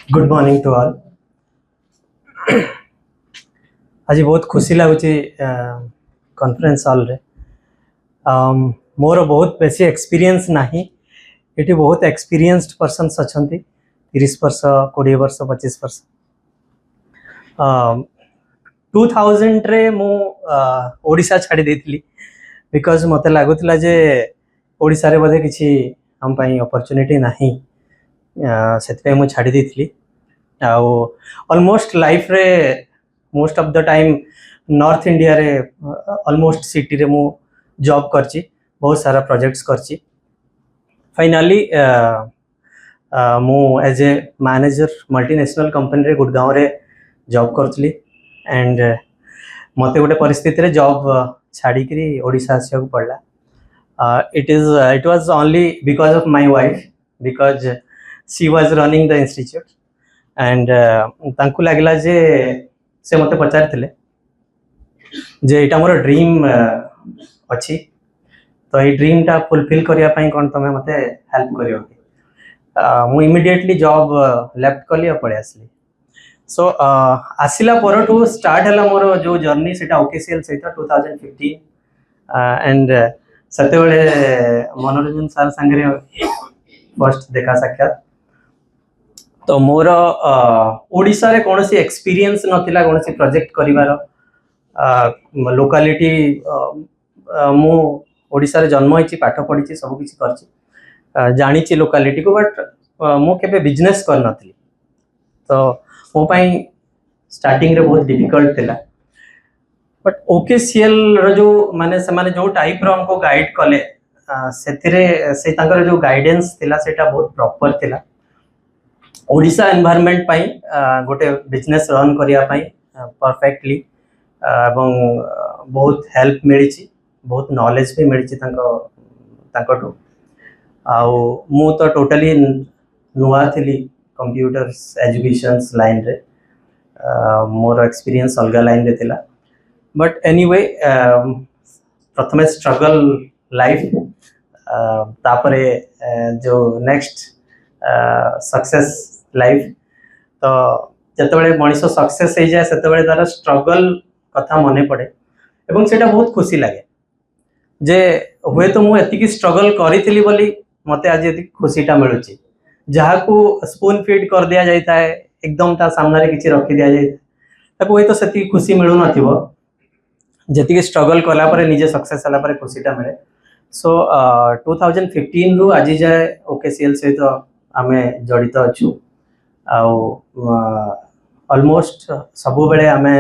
Good morning to all. आज बहुत खुशी लगुच कॉन्फ्रेंस हॉल रे। मोर बहुत बेसी एक्सपीरियंस नहीं, ये बहुत एक्सपीरियंस्ड पर्सन्स अच्छा 30 वर्ष 20 वर्ष 25 वर्ष। 2000 रे मु ओडिशा छाड़ी देथिली बिकॉज मते लागुतला जे ओडिशा रे बोधे किछि हम पई अपॉर्चुनिटी नहीं, सेतपे मु छाड़ी देथिली। ऑलमोस्ट लाइफ रे most of the time north India रे ऑलमोस्ट सिटी रे मु जॉब करची, बहुत सारा प्रोजेक्ट्स करची। फाइनली मु as a manager multinational company रे गुड़गांव रे जॉब करथली एंड मते गोटे परिस्थिति रे जॉब छाड़ी करी ओडिशा आसिया को पड़ला। It was only because of my wife, because she was running the institute and तांकु लागला जे से मते पचारथिले जे एटा मोर ड्रीम अछि, तो ये ड्रीम टा फुलफिल करिया पई कोन तमे मते हेल्प करियो कि मु इमीडिएटली जॉब लेफ्ट कली और पळे आसली। सो आसिला पर टू स्टार्ट हला मोर जो जर्नी सेटा ओकेसीएल सहित 2015 एंड सते बेले मनोरंजन सर संगे फर्स्ट देखा साक्षात। तो मोर ओडिशा रे कोनोसी एक्सपीरियंस नथिला, कोनोसी प्रोजेक्ट करिवार लोकालिटी मु ओडिशा रे जन्म होइछि, पाठ पढिछि, सब किछि करछि, जानिछि लोकालिटी को, बट मु केबे बिजनेस कर नथि। तो मो पई स्टार्टिंग रे बहुत डिफिकल्ट थिला, बट ओकेसीएल रो जो माने से माने जो टाइप रो हमको गाइड कले सेथिरे से तांकर जो गाइडेंस थिला सेटा बहुत प्रॉपर थिला। ओडिशा एनवायरनमेंट पाई गोटे बिजनेस रन करिया पाई परफेक्टली एवं बहुत हेल्प मिली, बहुत नॉलेज भी मिली तांको आउ मु तो टोटली नुआ थिली कंप्यूटर्स एजुकेशन लाइन रे। मोर एक्सपीरियंस अलग लाइन रे थिला, बट एनीवे प्रथमे स्ट्रगल लाइफ तापरे जो नेक्स्ट सक्सेस लाइफ। तो जिते मनीष सक्सेस हो जाए से तार स्ट्रगल कथा मन पड़े एवं सेटा बहुत खुशी लगे जे हुए तो मुझे स्ट्रगल करी बोली मते आज ये खुशीटा मिलूँ। जहाँ को स्पून फीड कर दिया जाता है एकदम ता सामने किसी रखी दि जाए हुए तो से खुशी मिलू जी स्ट्रगल कलापर निजे सक्सेस है खुशीटा मिले। सो 2015 रु आज जाए ओकेसीएल सहित आमे जड़ित अच्छु। ऑलमोस्ट सबु बेले आमे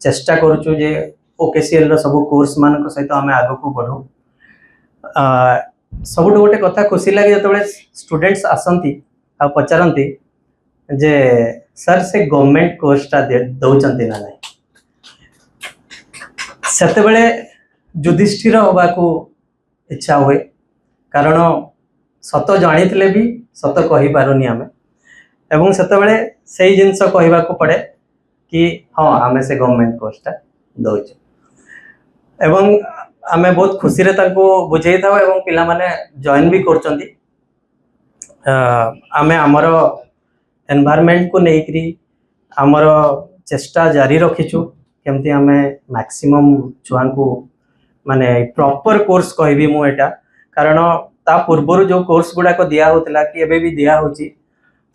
चेष्टा करूछु जे ओकेसीएल रो सब कोर्स मान सहित आमे आगो को बढ़ू। सबुठ गोटे कथा खुशी लगे जो स्टूडेंट्स आसती आ पचारती जे सर से गवर्नमेंट कोर्सटा दौरान ना ना, सेते बेले युधिष्ठिर होगा को इच्छा हुए, कारण सत जानी भी सत कही पारुनी आमे एवं सेते बेले सही जिनस कहबा को पड़े कि हाँ आमे से गवर्नमेंट कोर्सटा दौचे एवं आमे बहुत खुशी रे ताको बुझाई था एवं पिला माने जॉइन भी करचंती। आमे हमर एनवायरनमेंट को लेकरी हमर चेष्टा जारी रखिछु केमती आमे मैक्सिमम छुआ को माने प्रॉपर कोर्स कहबी मु एटा, कारण ता पूर्व जो कोर्स गुड़ा को दिया होतला कि एबे भी दिया होची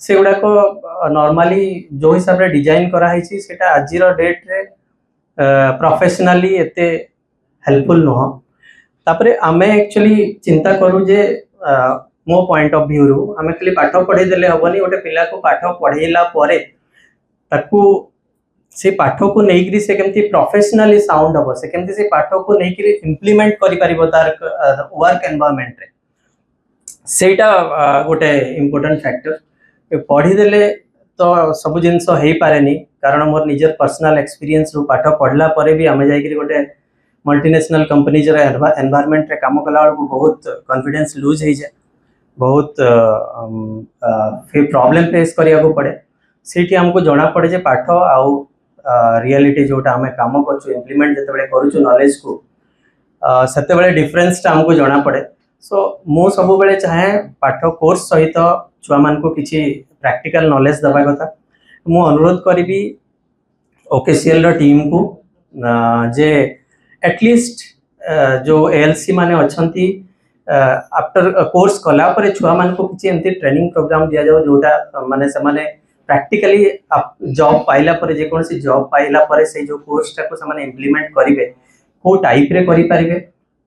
से गुड़ा को नॉर्मली जो हिसाब रे डिजाइन करा हिची सेटा आजिर डेट रे प्रोफेशनली एते हेल्पफुल नुह। तापरे आमे एक्चुअली चिंता करू जे मो पॉइंट ऑफ व्यू रु आमे खाली पाठ पढ़े देले हबनी, गोटे पिला को पाठ पढ़ेला परे ताकू से पाठ को लेकिन से केमती प्रोफेशनली साउंड हम से केमती से पाठ को लेकिन इम्प्लीमेंट करि परिबो तार वर्क एनवायरनमेंट रे, सेटा गोटे इम्पोर्टेंट फैक्टर। पढ़ी देले तो सब जिनस हो पारेनी, कारण मोर निजर पर्सनल एक्सपीरियंस रु पाठ पढ़ला परे भी आमे जाई गोटे मल्टीनेशनल कंपनीज रे एनवायरनमेंट रे काम कला को बहुत कॉन्फिडेंस लूज हो जाए, बहुत फिर प्रॉब्लम फेस करिया को पड़े। सेठी हमको जना पड़े जे पाठ आउ रियलिटी जोटा आमे काम करछु इम्प्लीमेंट जते बेले करूछु नॉलेज को सेते बेले डिफरेंस टा हमको जना पड़े। सो मो सब बेले चाहे पाठ कोर्स सहित छुआ मान को किसी प्रैक्टिकल नॉलेज दबा कथा मु अनुरोध करी ओकेसीएल टीम को जे एटलिस्ट जो एएलसी माने अच्छी आफ्टर कोर्स कला पर छुआ मान को किसी एमती ट्रेनिंग प्रोग्राम दिया जाओ जोटा माने से माने प्रैक्टिकली जॉब पाइला पर जेकोसी जॉब पाइला पर से जो कोर्स टाको से माने इंप्लीमेंट करिवे को टाइप रे करि परिबे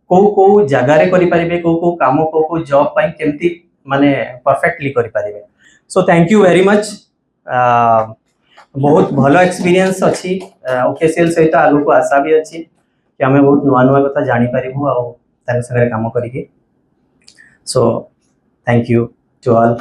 को जगह रे करि परिबे को काम को जॉब पाई केमती माने परफेक्टली करि परिबे so thank you very much बहुत भलो एक्सपीरियंस अच्छी ओकेसीएल सहित आगु को आशा भी अच्छी कि आम बहुत नुआ नुआ कथा जानी पारिबु आ संगे काम करिके so thank you to all.